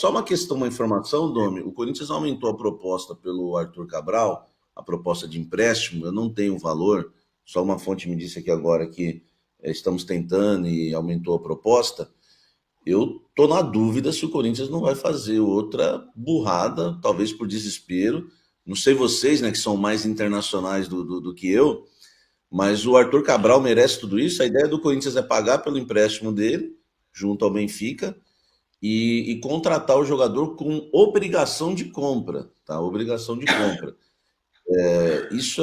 Só uma questão, uma informação, Domi. O Corinthians aumentou a proposta pelo Arthur Cabral, a proposta de empréstimo. Eu não tenho o valor, só uma fonte me disse aqui agora que estamos tentando e aumentou a proposta. Eu tô na dúvida se o Corinthians não vai fazer outra burrada, talvez por desespero. Não sei vocês, né, que são mais internacionais do que eu, mas o Arthur Cabral merece tudo isso. A ideia do Corinthians é pagar pelo empréstimo dele, junto ao Benfica, e contratar o jogador com obrigação de compra, tá? Obrigação de compra. Isso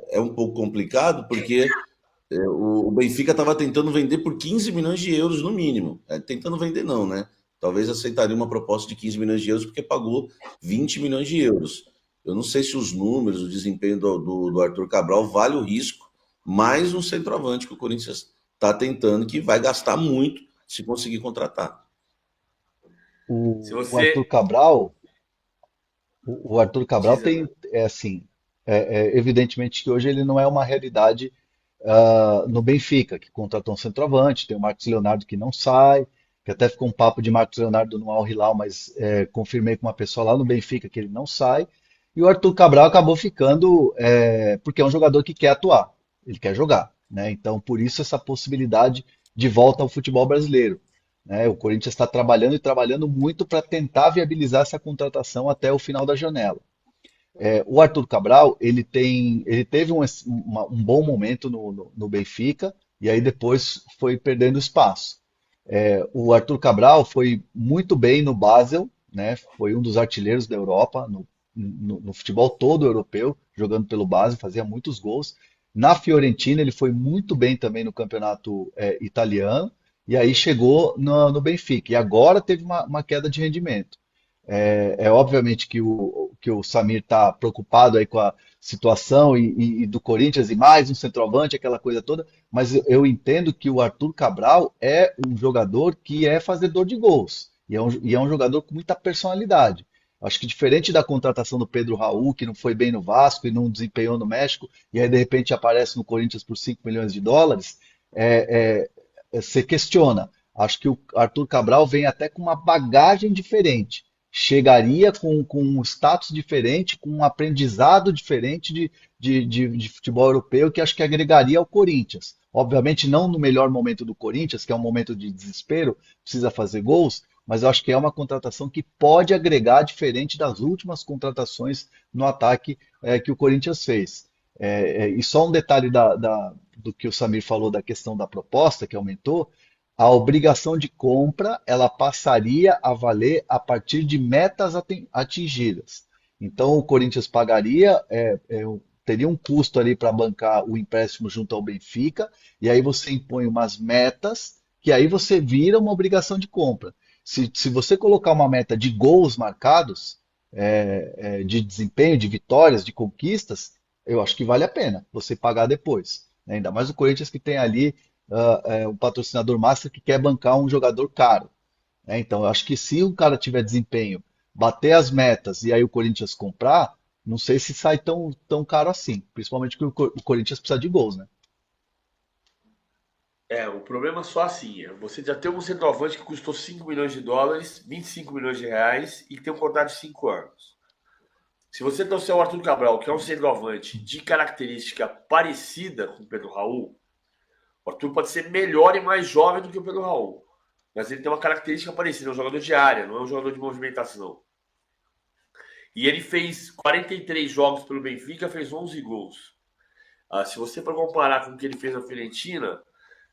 é um pouco complicado, porque o Benfica estava tentando vender por 15 milhões de euros no mínimo. Tentando vender não, né? Talvez aceitaria uma proposta de 15 milhões de euros porque pagou 20 milhões de euros. Eu não sei se os números, o desempenho do Arthur Cabral vale o risco, mais um centroavante que o Corinthians está tentando, que vai gastar muito se conseguir contratar. O, Se o Arthur você Cabral, o Arthur Cabral diz, tem, André. evidentemente que hoje ele não é uma realidade no Benfica, que contratou um centroavante, tem o Marcos Leonardo que não sai, que até ficou um papo de Marcos Leonardo no Al Hilal, mas confirmei com uma pessoa lá no Benfica que ele não sai. E o Arthur Cabral acabou ficando porque é um jogador que quer atuar, ele quer jogar, né? Então, por isso essa possibilidade de volta ao futebol brasileiro, né? O Corinthians está trabalhando e trabalhando muito para tentar viabilizar essa contratação até o final da janela. O Arthur Cabral, ele teve um bom momento no Benfica e aí depois foi perdendo espaço. O Arthur Cabral foi muito bem no Basel, né? Foi um dos artilheiros da Europa no futebol todo europeu, jogando pelo Basel, fazia muitos gols. Na Fiorentina ele foi muito bem também no campeonato italiano e aí chegou no Benfica. E agora teve uma queda de rendimento. Obviamente que o Samir está preocupado aí com a situação e do Corinthians e mais um centroavante, aquela coisa toda, mas eu entendo que o Arthur Cabral é um jogador que é fazedor de gols e é um jogador com muita personalidade. Acho que diferente da contratação do Pedro Raul, que não foi bem no Vasco e não desempenhou no México, e aí de repente aparece no Corinthians por 5 milhões de dólares, você questiona. Acho que o Arthur Cabral vem até com uma bagagem diferente, chegaria com um status diferente, com um aprendizado diferente de futebol europeu, que acho que agregaria ao Corinthians. Obviamente, não no melhor momento do Corinthians, que é um momento de desespero, precisa fazer gols, mas eu acho que é uma contratação que pode agregar diferente das últimas contratações no ataque que o Corinthians fez. E só um detalhe do que o Samir falou da questão da proposta que aumentou, a obrigação de compra ela passaria a valer a partir de metas atingidas. Então o Corinthians pagaria, teria um custo ali para bancar o empréstimo junto ao Benfica, e aí você impõe umas metas que aí você vira uma obrigação de compra. Se você colocar uma meta de gols marcados, de desempenho, de vitórias, de conquistas, eu acho que vale a pena você pagar depois, né? Ainda mais o Corinthians que tem ali um patrocinador master que quer bancar um jogador caro, né? Então, eu acho que se o cara tiver desempenho, bater as metas e aí o Corinthians comprar, não sei se sai tão caro assim, principalmente que o Corinthians precisa de gols, né? O problema é só assim, você já tem um centroavante que custou 5 milhões de dólares, 25 milhões de reais e tem um contrato de 5 anos. Se você trouxer o Arthur Cabral, que é um centroavante de característica parecida com o Pedro Raul, o Arthur pode ser melhor e mais jovem do que o Pedro Raul. Mas ele tem uma característica parecida, é um jogador de área, não é um jogador de movimentação. E ele fez 43 jogos pelo Benfica, fez 11 gols. Se você for comparar com o que ele fez na Fiorentina,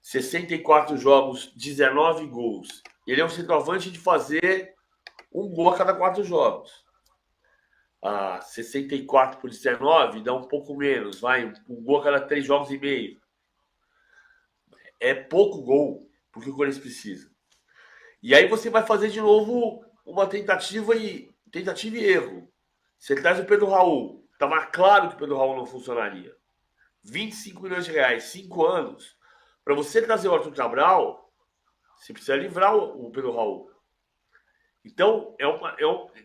64 jogos, 19 gols. Ele é um centroavante de fazer um gol a cada 4 jogos. 64 por 19 dá um pouco menos, vai, um gol a cada 3 jogos e meio. É pouco gol porque o Corinthians precisa. E aí você vai fazer de novo uma tentativa e erro. Você traz o Pedro Raul. Estava claro que o Pedro Raul não funcionaria. 25 milhões de reais, 5 anos. Para você trazer o Arthur Cabral, você precisa livrar o Pedro Raul. Então,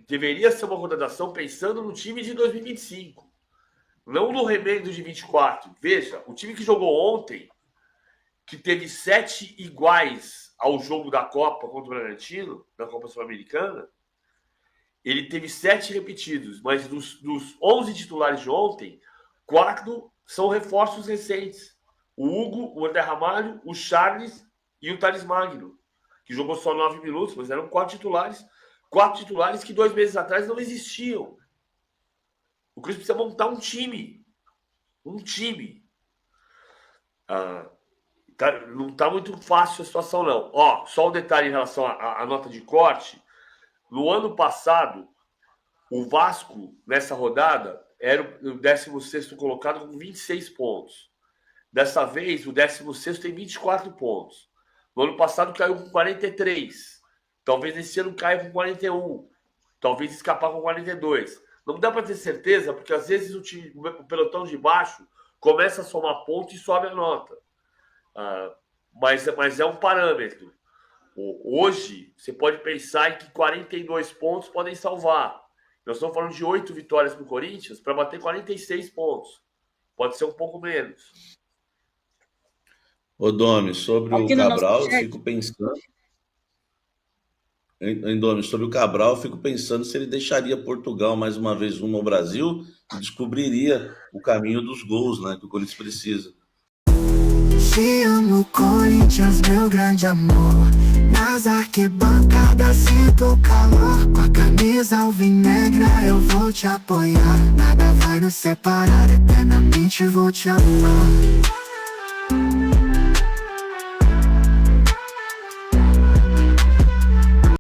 deveria ser uma contratação pensando no time de 2025. Não no remendo de 24. Veja, o time que jogou ontem, que teve 7 iguais ao jogo da Copa contra o Bragantino, da Copa Sul-Americana, ele teve 7 repetidos, mas dos 11 titulares de ontem, 4 são reforços recentes. O Hugo, o André Ramalho, o Charles e o Thales Magno, que jogou só 9 minutos, mas eram 4 titulares. 4 titulares que 2 meses atrás não existiam. O Corinthians precisa montar um time. Um time. Não está muito fácil a situação, não. Ó, só um detalhe em relação à nota de corte. No ano passado, o Vasco, nessa rodada, era o 16º colocado com 26 pontos. Dessa vez, o 16º tem 24 pontos. No ano passado, caiu com 43. Talvez esse ano caia com 41. Talvez escapar com 42. Não dá para ter certeza, porque às vezes o pelotão de baixo começa a somar pontos e sobe a nota. Mas é um parâmetro. Hoje, você pode pensar em que 42 pontos podem salvar. Nós estamos falando de 8 vitórias para o Corinthians para bater 46 pontos. Pode ser um pouco menos. Ô, Domi, sobre o Cabral, eu fico pensando. Domi, sobre o Cabral, eu fico pensando se ele deixaria Portugal mais uma vez rumo ao Brasil e descobriria o caminho dos gols, né, que o Corinthians precisa. Te amo, Corinthians, meu grande amor. Nas arquibancadas sinto o calor. Com a camisa alvinegra eu vou te apoiar. Nada vai nos separar, eternamente vou te amar.